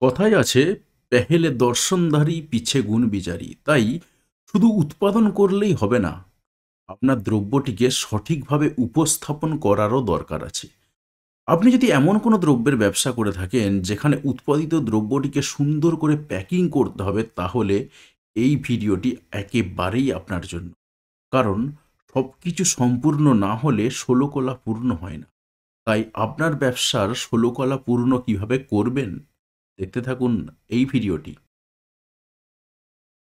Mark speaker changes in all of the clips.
Speaker 1: কথায় আছে পেহেলে দর্শনধারী পিছে গুণ বিচারী। তাই শুধু উৎপাদন করলেই হবে না, আপনার দ্রব্যটিকে সঠিকভাবে উপস্থাপন করারও দরকার আছে। আপনি যদি এমন কোনো দ্রব্যের ব্যবসা করে থাকেন যেখানে উৎপাদিত দ্রব্যটিকে সুন্দর করে প্যাকিং করতে হবে, তাহলে এই ভিডিওটি একেবারেই আপনার জন্য। কারণ সবকিছু সম্পূর্ণ না হলে ষোলকলা পূর্ণ হয় না। তাই আপনার ব্যবসার ষোলকলা পূর্ণ কিভাবে করবেন, দেখতে থাকুন এই ভিডিওটি।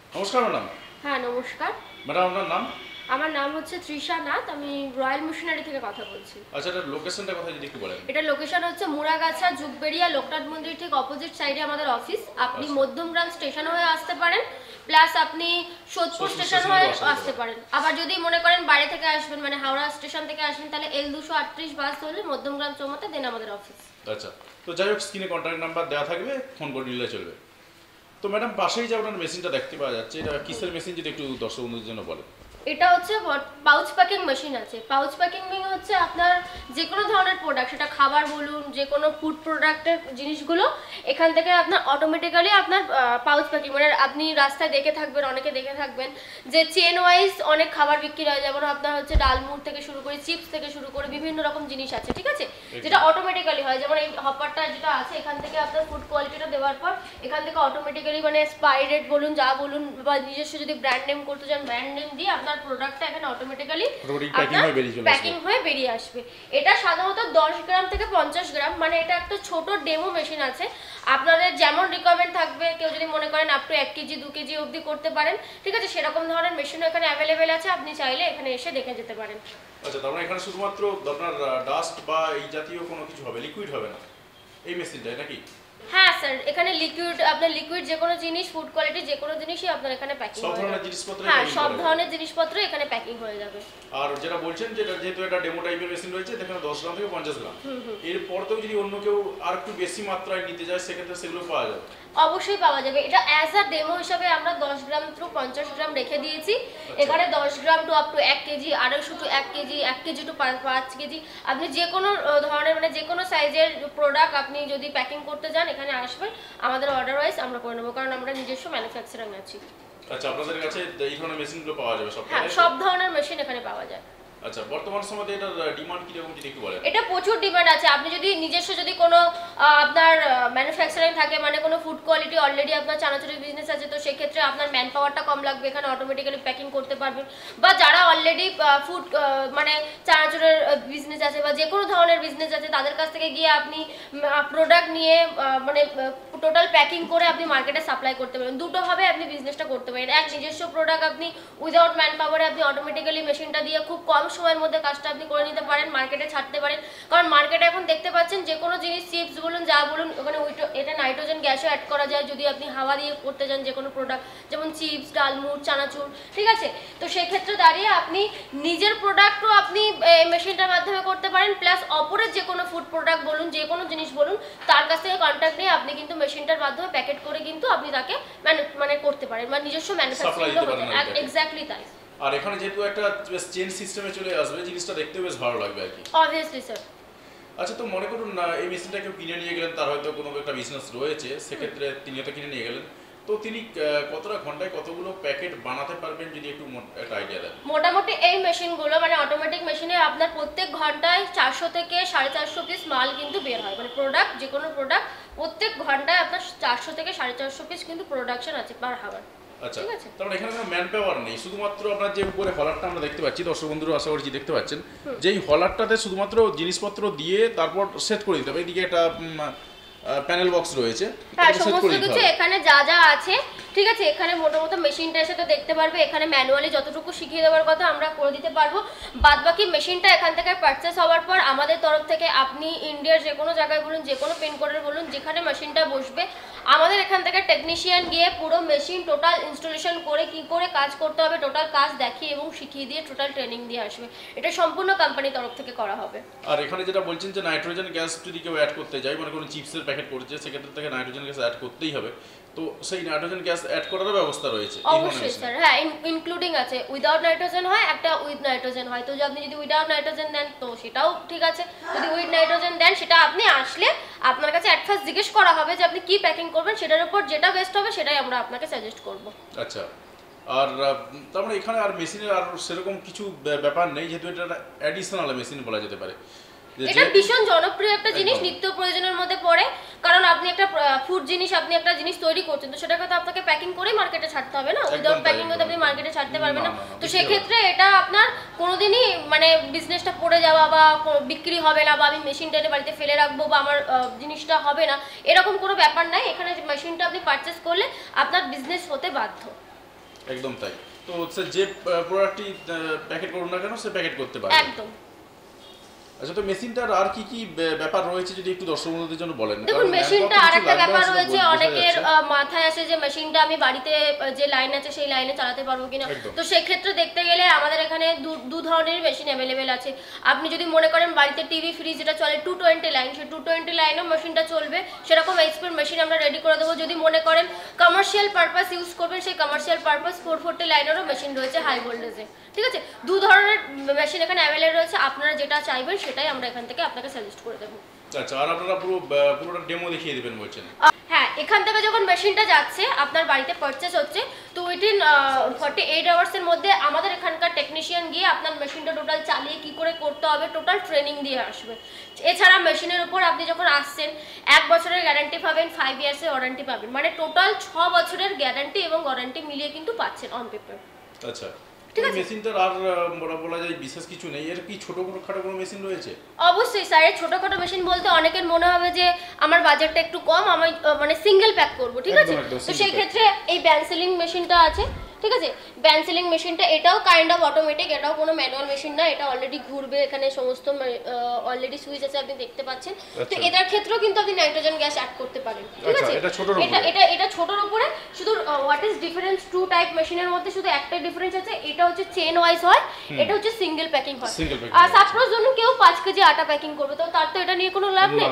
Speaker 1: নমস্কার ম্যাডাম।
Speaker 2: হ্যাঁ, নমস্কার
Speaker 1: ম্যাডাম, আপনার নাম?
Speaker 2: আমার নাম হচ্ছে তৃষা নাথ। আমি রয়্যাল মিশনারি থেকে কথা বলছি।
Speaker 1: আচ্ছা, এটার লোকেশনটা কোথায় যদি একটু বলেন।
Speaker 2: এটা লোকেশন হচ্ছে মুড়াগাছা, যুগবেড়িয়া, লোকনাথ মন্দির ঠিক অপোজিট সাইডে আমাদের অফিস। আপনি
Speaker 1: আচ্ছা।
Speaker 2: মধ্যমগ্রাম স্টেশন হয়ে আসতে পারেন, প্লাস আপনি সোদপুর স্টেশন হয়ে আসতে পারেন। আবার যদি মনে করেন বাইরে থেকে আসবেন, মানে হাওড়া স্টেশন থেকে আসবেন, তাহলে L238 বাস ধরলে মধ্যমগ্রাম চৌমাথা দেন আমাদের অফিস।
Speaker 1: আচ্ছা, তো যাই হোক, স্ক্রিনে কন্ট্যাক্ট নাম্বার দেওয়া থাকবে, ফোন করে নিলে চলবে। তো ম্যাডাম, পাশেই যে আপনার মেশিনটা দেখতে পাওয়া যাচ্ছে, এটা কিসের মেশিন যদি একটু দর্শক বন্ধুদের জন্য বলেন।
Speaker 2: এটা হচ্ছে পাউচ প্যাকিং মেশিন আছে। পাউচ প্যাকিং হচ্ছে আপনার যে কোনো ধরনের প্রোডাক্ট, সেটা খাবার বলুন, যে কোনো ফুড প্রোডাক্টের জিনিসগুলো এখান থেকে আপনার অটোমেটিক্যালি আপনার পাউচ প্যাকিং, মানে আপনি রাস্তায় দেখে থাকবেন, অনেকে দেখে থাকবেন যে চেন ওয়াইজ অনেক খাবার বিক্রি হয়, যেমন আপনার হচ্ছে ডালমুড় থেকে শুরু করে চিপস থেকে শুরু করে বিভিন্ন রকম জিনিস আছে, ঠিক আছে, যেটা অটোমেটিক্যালি হয়। যেমন এই হপারটা যেটা আছে, এখান থেকে আপনার ফুড কোয়ালিটিটা দেওয়ার পর এখান থেকে অটোমেটিক্যালি মানে স্পাইরেট বলুন, যা বলুন, বা নিজস্ব যদি ব্র্যান্ড নেম করতে চান, ব্র্যান্ড নেম দিয়ে আপনার প্রোডাক্টটা এখানে অটোমেটিক্যালি প্যাকিং হয়ে বেরিয়ে আসবে। এটা সাধারণত 10 গ্রাম থেকে 50 গ্রাম, মানে এটা একটা ছোট ডেমো মেশিন আছে। আপনাদের যেমন রিকোয়ারমেন্ট থাকবে, কেউ যদি মনে করেন আপ টু 1 কেজি 2 কেজি অবধি করতে পারেন, ঠিক আছে, সেরকম ধরনের মেশিনও এখানে অ্যাভেলেবেল আছে। আপনি চাইলে এখানে এসে দেখে যেতে পারেন।
Speaker 1: আচ্ছা, তার মানে এখানে শুধুমাত্র আপনার ডাস্ট বা এই জাতীয় কোনো কিছু হবে, লিকুইড হবে না এই মেশিনটায় নাকি?
Speaker 2: হ্যাঁ স্যার, এখানে লিকুইড, আপনার লিকুইড যে কোনো জিনিস, ফুড কোয়ালিটি যে কোনো জিনিসই আপনার এখানে প্যাকিং
Speaker 1: সব
Speaker 2: হয়ে
Speaker 1: ধরনের
Speaker 2: যাবে।
Speaker 1: জিনিসপত্র,
Speaker 2: হ্যাঁ, সব ধরনের জিনিসপত্র এখানে প্যাকিং হয়ে যাবে।
Speaker 1: আর যেটা বলছেন যে যেহেতু এটা ডেমো টাইপের মেশিন রয়েছে, এখানে 10 গ্রাম থেকে 50 গ্রাম, এরপর তো যদি অন্য কেউ আর একটু বেশি মাত্রায় নিতে যায়, সেক্ষেত্রে সেগুলো পাওয়া যাবে?
Speaker 2: অবশ্যই পাওয়া যাবে। এটা অ্যাজ আ ডেমো হিসাবে আমরা 10 গ্রাম টু 50 গ্রাম রেখে দিয়েছি। এখানে 10 gram to up to 1 kg, 250 to 1 kg, 1 kg to 5 kg, আপনি যে কোনো ধরনের মানে যে কোনো সাইজের প্রোডাক্ট আপনি যদি প্যাকিং করতে যান, এখানে আসবেন, আমাদের অর্ডার ওয়াইজ আমরা করে নেবো, কারণ আমরা নিজস্ব ম্যানুফ্যাকচারিং আছি।
Speaker 1: আচ্ছা, আপনাদের কাছে এই ধরনের মেশিনগুলো পাওয়া যাবে সব?
Speaker 2: হ্যাঁ, সব ধরনের মেশিন এখানে পাওয়া যায়।
Speaker 1: আচ্ছা, বর্তমান সময়ে এটার ডিমান্ড কি রকম যদি একটু বলেন।
Speaker 2: এটা প্রচুর ডিমান্ড আছে। আপনি যদি নিজস্ব যদি কোনো আপনার ম্যানুফ্যাকচারিং থাকে, মানে কোনো ফুড কোয়ালিটি অলরেডি আপনার চানাচুরের বিজনেস আছে, তো সেক্ষেত্রে আপনার ম্যান পাওয়ারটা কম লাগবে, এখানে অটোমেটিক্যালি প্যাকিং করতে পারবেন। বা যারা অলরেডি ফুড মানে চানাচুরের বিজনেস আছে বা যে কোনো ধরনের বিজনেস আছে, তাদের কাছ থেকে গিয়ে আপনি প্রোডাক্ট নিয়ে মানে টোটাল প্যাকিং করে আপনি মার্কেটে সাপ্লাই করতে পারবেন। দুটোভাবে আপনি বিজনেসটা করতে পারেন। এক, নিজস্ব প্রোডাক্ট আপনি উইদাউট ম্যান পাওয়ারে আপনি অটোমেটিক্যালি মেশিনটা দিয়ে খুব কম সময়ের মধ্যে কাজটা আপনি করে নিতে পারেন, মার্কেটে ছাড়তে পারেন। কারণ মার্কেটে এখন দেখতে পাচ্ছেন যে কোনো জিনিস, চিপস বলুন, যা বলুন, ওখানে এটা নাইট্রোজেন গ্যাসও অ্যাড করা যায় যদি আপনি হাওয়া দিয়ে করতে যান যে কোনো প্রোডাক্ট, যেমন চিপস, ডালমুড়, চানাচুর, ঠিক আছে। তো সেই ক্ষেত্রে দাঁড়িয়ে আপনি নিজের প্রোডাক্টও আপনি মেশিনটার মাধ্যমে করতে পারেন, প্লাস অপরের যে কোনো ফুড প্রোডাক্ট বলুন, যে কোনো জিনিস বলুন, তার কাছ থেকে কন্ট্যাক্ট নিয়ে আপনি কিন্তু মেশিনটার মাধ্যমে প্যাকেট করে কিন্তু আপনি তাকে মানে করতে পারেন, মানে নিজস্ব ম্যানুফ্যাকচারিং হতে পারেন। এক্স্যাক্টলি তাই।
Speaker 1: আর এখানে যেহেতু একটা চেন সিস্টেমে চলে আসবে, জিনিসটা দেখতে বেশ ভালো লাগবে আর কি।
Speaker 2: Obviously sir.
Speaker 1: আচ্ছা, তো মনে করুন না এই মেশিনটা কেউ কিনে নিয়ে গেলেন, তার হয়তো কোনো একটা বিজনেস রয়েছে, সেক্ষেত্রে তিনি হয়তো কিনে নিয়ে গেলেন, তো তিনি কতটা ঘন্টায় কতগুলো প্যাকেট বানাতে পারবেন যদি একটু একটা আইডিয়া দেন।
Speaker 2: মোটামুটি এই মেশিনগুলো মানে অটোমেটিক মেশিনে আপনার প্রত্যেক ঘন্টায় 400 থেকে 450 পিস মাল কিন্তু বের হয়, মানে প্রোডাক্ট, যে কোনো প্রোডাক্ট প্রত্যেক ঘন্টায় আপনার 400 থেকে 450 পিস কিন্তু প্রোডাকশন আছে পার হাওয়ার।
Speaker 1: আচ্ছা, তার মানে এখানে কোনো ম্যান পাওয়ার নেই, শুধুমাত্র আপনার যে উপরে হলারটা আমরা দেখতে পাচ্ছি, দর্শক বন্ধুরা আশা করছি দেখতে পাচ্ছেন, যে এই হলারটাতে শুধুমাত্র জিনিসপত্র দিয়ে তারপর সেট করে দিতে হবে। এদিকে একটা প্যানেল বক্স রয়েছে,
Speaker 2: হ্যাঁ, সমস্ত কিছু এখানে যা যা আছে, ঠিক আছে। এখানে মোটামুটি মেশিনটা এসে তো দেখতে পারবে, এখানে ম্যানুয়ালি যতটুকু শিখিয়ে দেওয়ার কথা আমরা করে দিতে পারবো। বাদবাকি মেশিনটা এখান থেকে পারচেস হওয়ার পর আমাদের তরফ থেকে আপনি ইন্ডিয়ার যে কোনো জায়গায় বলুন, যে কোনো পিনকোডের বলুন, যেখানে মেশিনটা বসবে, আমাদের এখান থেকে টেকনিশিয়ান গিয়ে পুরো মেশিন টোটাল ইনস্টলেশন করে কি করে কাজ করতে হবে টোটাল কাজ দেখিয়ে এবং শিখিয়ে দিয়ে টোটাল ট্রেনিং দিয়ে আসবে। এটা সম্পূর্ণ কোম্পানির তরফ থেকে করা হবে।
Speaker 1: আর এখানে যেটা বলছেন যে নাইট্রোজেন গ্যাস যদি কেউ অ্যাড করতে যায়, মানে কোনো চিপসের প্যাকেট করছে, সেক্ষেত্রে থেকে নাইট্রোজেন গ্যাস অ্যাড করতেই হবে, তো সেই নাইট্রোজেন গ্যাস অ্যাড করারও ব্যবস্থা রয়েছে?
Speaker 2: অবশ্যই স্যার, হ্যাঁ, ইনক্লুডিং আছে। উইদাউট নাইট্রোজেন হয়, একটা উইথ নাইট্রোজেন হয়। তো আপনি যদি উইদাউট নাইট্রোজেন দেন তো সেটাও ঠিক আছে, যদি উইথ নাইট্রোজেন দেন সেটা আপনি আসলে আপনার কাছে অ্যাট ফার্স্ট জিজ্ঞেস করা হবে যে আপনি কি প্যাকিং করবেন, সেটার উপর যেটা বেস্ট হবে সেটাই আমরা আপনাকে সাজেস্ট করব।
Speaker 1: আচ্ছা, আর তার মানে এখানে আর মেশিনের আর সেরকম কিছু ব্যাপার নেই, যেহেতু এটা অ্যাডিশনাল মেশিন বলা যেতে পারে।
Speaker 2: এটা ভীষণ জনপ্রিয় একটা জিনিস, নিত্য প্রয়োজনের মধ্যে পড়ে। কারণ আপনি একটা ফুড জিনিস, আপনি একটা জিনিস তৈরি করছেন, তো সেটাকে তো আপনাকে প্যাকিং করেই মার্কেটে ছাড়তে হবে না, উইদাউট প্যাকিং তো আপনি মার্কেটে ছাড়তে পারবেন না। তো সেক্ষেত্রে এটা আপনার কোনোদিনই মানে বিজনেসটা পড়ে যাওয়া বা বিক্রি হবে না, বা আমি মেশিনটা এনে বাড়িতে ফেলে রাখবো বা আমার জিনিসটা হবে না, এরকম কোনো ব্যাপার নাই। এখানে মেশিনটা আপনি পারচেস করলে আপনার বিজনেস হতে বাধ্য।
Speaker 1: একদম তাই। তো যে প্রোডাক্টটি প্যাকেট করুন না কেন, সে প্যাকেট করতে পারে
Speaker 2: একদম।
Speaker 1: আচ্ছা, তো মেশিনটার আর কি কি ব্যাপার রয়েছে যদি একটু দর্শক বন্ধুদের জন্য বলেন।
Speaker 2: দেখুন, মেশিনটা আরেকটা ব্যাপার রয়েছে, অনেকের মাথায় আসে যে মেশিনটা আমি বাড়িতে যে লাইন আছে সেই লাইনে চালাতে পারবো কিনা। তো সেই ক্ষেত্রে দেখতে গেলে আমাদের এখানে দু ধরনের মেশিন অ্যাভেলেবেল আছে। আপনি যদি মনে করেন বাড়িতে টিভি ফ্রিজ যেটা চলে 220 লাইন, সেই 220 লাইনেও মেশিনটা চলবে, সেরকম এইচপির মেশিন আমরা রেডি করে দেবো। যদি মনে করেন কমার্শিয়াল পারপাস ইউজ করবেন, সেই কমার্শিয়াল পারপাস 440 লাইনেরও মেশিন রয়েছে হাই ভোল্টেজে। ঠিক আছে, দু ধরনের মেশিন এখানে অ্যাভেলেবল রয়েছে, আপনারা যেটা চাইবেন সেটাই আমরা এখান থেকে আপনাকে সাজেস্ট করে দেবো।
Speaker 1: আচ্ছা, আর আপনারা পুরোটা ডেমো দেখিয়ে দিবেন বলছেন?
Speaker 2: হ্যাঁ, এখান থেকে যখন মেশিনটা যাচ্ছে আপনার বাড়িতে পারচেস হচ্ছে, তো উইদিন 48 আওয়ার্সের মধ্যে আমাদের এখানকার টেকনিশিয়ান গিয়ে আপনার মেশিনটা টোটাল চালিয়ে কি করে করতে হবে টোটাল ট্রেনিং দিয়ে আসবে। এছাড়া মেশিনের উপর আপনি যখন আসছেন 1 বছরের গ্যারান্টি পাবেন, 5 ইয়ার্সের ওয়ারেন্টি পাবেন, মানে টোটাল 6 বছরের গ্যারান্টি এবং ওয়ারেন্টি মিলিয়ে কিন্তু পাচ্ছেন অন পেপার।
Speaker 1: আচ্ছা, মেশিনটার আর বলা যায় বিশেষ কিছু নেই, এর কি ছোটখাটো কোনো মেশিন রয়েছে?
Speaker 2: অবশ্যই স্যার, ছোটখাটো মেশিন বলতে অনেকের মনে হবে যে আমার বাজেটটা একটু কম, আমি মানে সিঙ্গেল প্যাক করব, ঠিক আছে। তো সেই ক্ষেত্রে এই ব্যান্সেলিং মেশিনটা আছে, ঠিক আছে। ব্যান্সেলিং মেশিনটা এটাও কাইন্ড অফ অটোমেটিক, এটাও কোনো ম্যানুয়াল মেশিন না, এটা অলরেডি ঘুরবে, এখানে সমস্ত অলরেডি সুইচ আছে আপনি দেখতে পাচ্ছেন। তো এটার ক্ষেত্রেও কিন্তু আপনি নাইট্রোজেন গ্যাস অ্যাড করতে পারেন, ঠিক আছে। এটা ছোটর উপরে, শুধু what is difference to type মেশিনের মধ্যে, শুধু একটাই ডিফারেন্স আছে, এটা হচ্ছে চেন ওয়াইজ হয়, এটা হচ্ছে সিঙ্গেল প্যাকিং হয়। আর সাপোজ ধরুন কেউ 5 কেজি আটা প্যাকিং করবে, তো তার তো এটা নিয়ে কোনো লাভ নেই,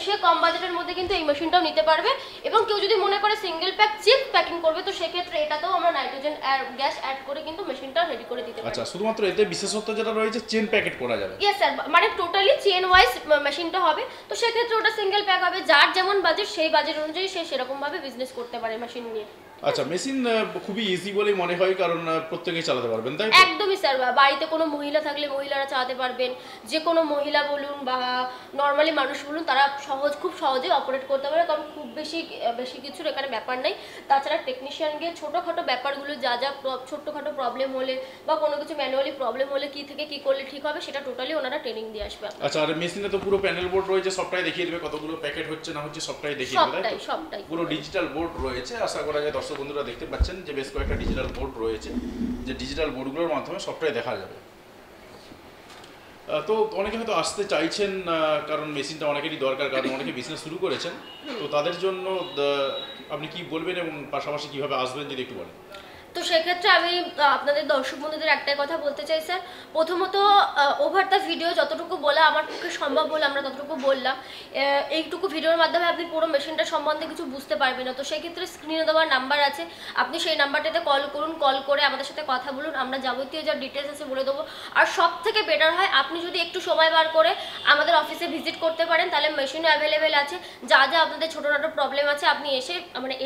Speaker 2: সে কম বাজেটের মধ্যে কিন্তু এই মেশিনটাও নিতে পারবে। এবং কেউ যদি মনে করে সিঙ্গেল প্যাক চিপ প্যাকিং করবে, তো সেক্ষেত্রে এটাতেও আমরা নাইট্রোজেন গ্যাস অ্যাড করে কিন্তু মেশিনটা রেডি করে দিতে পারি।
Speaker 1: আচ্ছা, শুধুমাত্র এতে বিশেষত্ব যেটা রয়েছে চেন প্যাকেট করা যাবে।
Speaker 2: ইয়েস স্যার, মানে টোটালি চেন ওয়াইজ মেশিনটা হবে, তো সেক্ষেত্রে ওটা সিঙ্গেল প্যাক হবে, যার যেমন বাজেট সেই বাজেট অনুযায়ী সে সেরকম ভাবে বিজনেস করতে পারে মেশিন নিয়ে।
Speaker 1: আচ্ছা, মেশিন খুবই ইজি বলেই মনে হয়, কারণ প্রত্যেকেই চালাতে পারবেন, তাই তো?
Speaker 2: একদমই স্যার, বাড়িতে কোনো মহিলা থাকলে মহিলারা চালাতে পারবেন, যে কোনো মহিলা বলুন বা নর্মালি মানুষ বলুন, তারা খুব সহজে অপারেট করতে পারে, কারণ খুব বেশি কিছুর এখানে ব্যাপার নেই। তাছাড়া টেকনিশিয়ান গিয়ে ছোটোখাটো ব্যাপারগুলো যা ছোট্টখাটো প্রবলেম হলে বা কোনো কিছু ম্যানুয়ালি প্রবলেম হলে কি থেকে কি করলে ঠিক হবে, সেটা টোটালি ওনারা ট্রেনিং দিয়ে আসবে।
Speaker 1: আচ্ছা, আর মেশিনে তো পুরো প্যানেল বোর্ড রয়েছে, সবটাই দেখিয়ে দেবে, কতগুলো প্যাকেট হচ্ছে না হচ্ছে সবটাই দেখিয়ে দেবে,
Speaker 2: সবটাই
Speaker 1: পুরো ডিজিটাল বোর্ড রয়েছে। আশা করা যায় দর্শক বন্ধুরা দেখতে পাচ্ছেন যে বেশ কয়েকটা ডিজিটাল বোর্ড রয়েছে, যে ডিজিটাল বোর্ডগুলোর মাধ্যমে সবটাই দেখা যাবে। তো অনেকে হয়তো আসতে চাইছেন, কারণ মেশিনটা অনেকেরই দরকার, কারণ অনেকে বিজনেস শুরু করেছেন, তো তাদের জন্য আপনি কি বলবেন এবং পাশাপাশি কিভাবে আসবেন যদি একটু বলেন।
Speaker 2: তো সেক্ষেত্রে আমি আপনাদের দর্শক বন্ধুদের একটাই কথা বলতে চাই স্যার, প্রথমত ওভার দ্য ভিডিও যতটুকু বলা আমার পক্ষে সম্ভব হলো আমরা ততটুকু বললাম। এইটুকু ভিডিওর মাধ্যমে আপনি পুরো মেশিনটা সম্বন্ধে কিছু বুঝতে পারবেন না, তো সেক্ষেত্রে স্ক্রিনে দেওয়ার নাম্বার আছে, আপনি সেই নাম্বারটাতে কল করুন, কল করে আমাদের সাথে কথা বলুন, আমরা যাবতীয় যা ডিটেলস আছে বলে দেবো। আর সব থেকে বেটার হয় আপনি যদি একটু সময় বার করে আমাদের অফিসে ভিজিট করতে পারেন, তাহলে মেশিনও অ্যাভেলেবেল আছে, যা আপনাদের ছোটোখাটো প্রবলেম আছে আপনি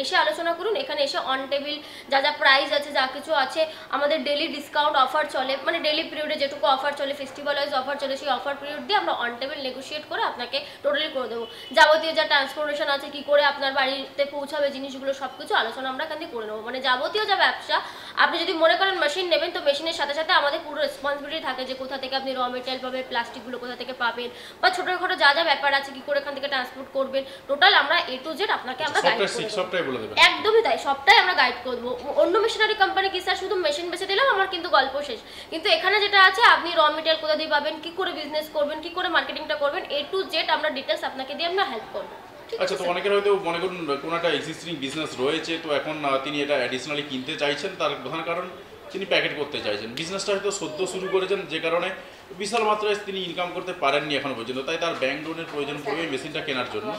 Speaker 2: এসে আলোচনা করুন। এখানে এসে অন টেবিল যা প্রাইস আছে, যা কিছু আছে, আমাদের ডেলি ডিসকাউন্ট অফার চলে, মানে ডেলি পিরিয়ডে যেটুকু অফার চলে, ফেস্টিভ্যাল ওয়াইজ অফার চলে, সেই অফার পিরিয়ড দিয়ে আমরা অন টেবিল নেগোশিয়েট করে আপনাকে টোটালি করে দেবো। যাবতীয় যা ট্রান্সপোর্টেশন আছে, কি করে আপনার বাড়িতে পৌঁছাবে জিনিসগুলো, সব কিছু আলোচনা আমরা এখান থেকে করে নেবো। মানে যাবতীয় যা ব্যবসা, আপনি যদি মনে করেন মেশিন নেবেন, তো মেশিনের সাথে সাথে আমাদের পুরো রেসপন্সিবিলিটি থাকে যে কোথা থেকে আপনি র মেটেরিয়াল পাবেন, প্লাস্টিকগুলো কোথা থেকে পাবেন, বা ছোটোখাটো যা ব্যাপার আছে, কি করে এখান থেকে ট্রান্সপোর্ট করবেন, টোটাল আমরা A to Z আপনাকে আমরা গাইড করে দেবো। একদমই তাই, সবটাই আমরা গাইড করবো। অন্য মেশিনারি কোম্পানি কি স্যার শুধু মেশিন বেচে দিলাম আমার কিন্তু গল্প শেষ, কিন্তু এখানে যেটা আছে আপনি র মেটেরিয়াল কোথা দিয়ে পাবেন, কি করে বিজনেস করবেন, কি করে মার্কেটিংটা করবেন, A to Z আমরা ডিটেলস আপনাকে দিয়ে আমরা হেল্প করবো।
Speaker 1: আচ্ছা, তো অনেকের হয়তো মনে করুন কোনো একটা এক্সিস্টিং বিজনেস রয়েছে, তো এখন তিনি এটা অ্যাডিশনালি কিনতে চাইছেন, তার প্রধান কারণ তিনি প্যাকেট করতে চাইছেন, বিজনেসটা হয়তো সদ্য শুরু করেছেন, যে কারণে বিশাল মাত্রায় তিনি ইনকাম করতে পারেননি এখনো পর্যন্ত, তাই তার ব্যাংক লোনের প্রয়োজন পড়বে এই মেশিনটা কেনার জন্য।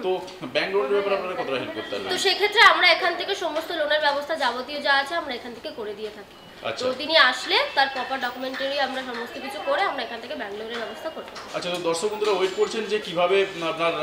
Speaker 1: তো ব্যাংক লোনের ব্যাপারে আপনারা কতটা হেল্প করতে পারবেন?
Speaker 2: তো সেক্ষেত্রে আমরা এখান থেকে সমস্ত লোনের ব্যবস্থা যাবতীয় যা আছে আমরা এখান থেকে করে দিয়ে থাকি।
Speaker 1: আচ্ছা।
Speaker 2: তো তিনি আসলে তার প্রপার ডকুমেন্টারি আমরা সমস্ত কিছু করে আমরা এখান থেকে ব্যাঙ্গালোরের ব্যবস্থা করতে পারি।
Speaker 1: আচ্ছা, তো দর্শক বন্ধুরা ওয়েট করছেন যে কিভাবে আপনার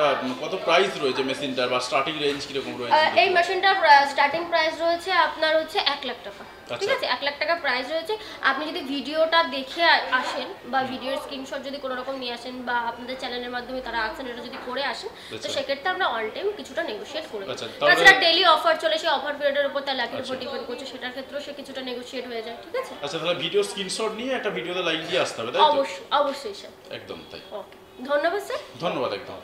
Speaker 1: কত প্রাইস রয়েছে মেশিনটার, বা স্টার্টিং রেঞ্জ কিরকম রয়েছে?
Speaker 2: এই মেশিনটার স্টার্টিং প্রাইস রয়েছে আপনার হচ্ছে 1 লাখ টাকা। ঠিক আছে, 1 লাখ টাকা প্রাইস রয়েছে। আপনি যদি ভিডিওটা দেখে আসেন বা ভিডিওর স্ক্রিনশট যদি কোনো রকম নিয়ে আসেন বা আপনাদের চ্যানেলের মাধ্যমে তারা আসেন এটা যদি করে আসেন, তো সেক্ষেত্রে আমরা অল টাইম কিছুটা নেগোশিয়েট করে দিই। তাছাড়া ডেইলি অফার চলে, সেই অফার পিরিয়ডের উপর তার লাখের উপর ডিপেন্ড করছে, সেটার ক্ষেত্রেও সে কিছুটা নেগোশিয়েট হয়ে যায়। ঠিক আছে।
Speaker 1: আচ্ছা, তাহলে ভিডিও স্ক্রিনশট নিয়ে একটা ভিডিওতে লাইক দিয়ে আসতে হবে, তাই তো?
Speaker 2: অবশ্যই অবশ্যই স্যার।
Speaker 1: একদম তাই।
Speaker 2: ওকে, ধন্যবাদ স্যার।
Speaker 1: ধন্যবাদ, একদম।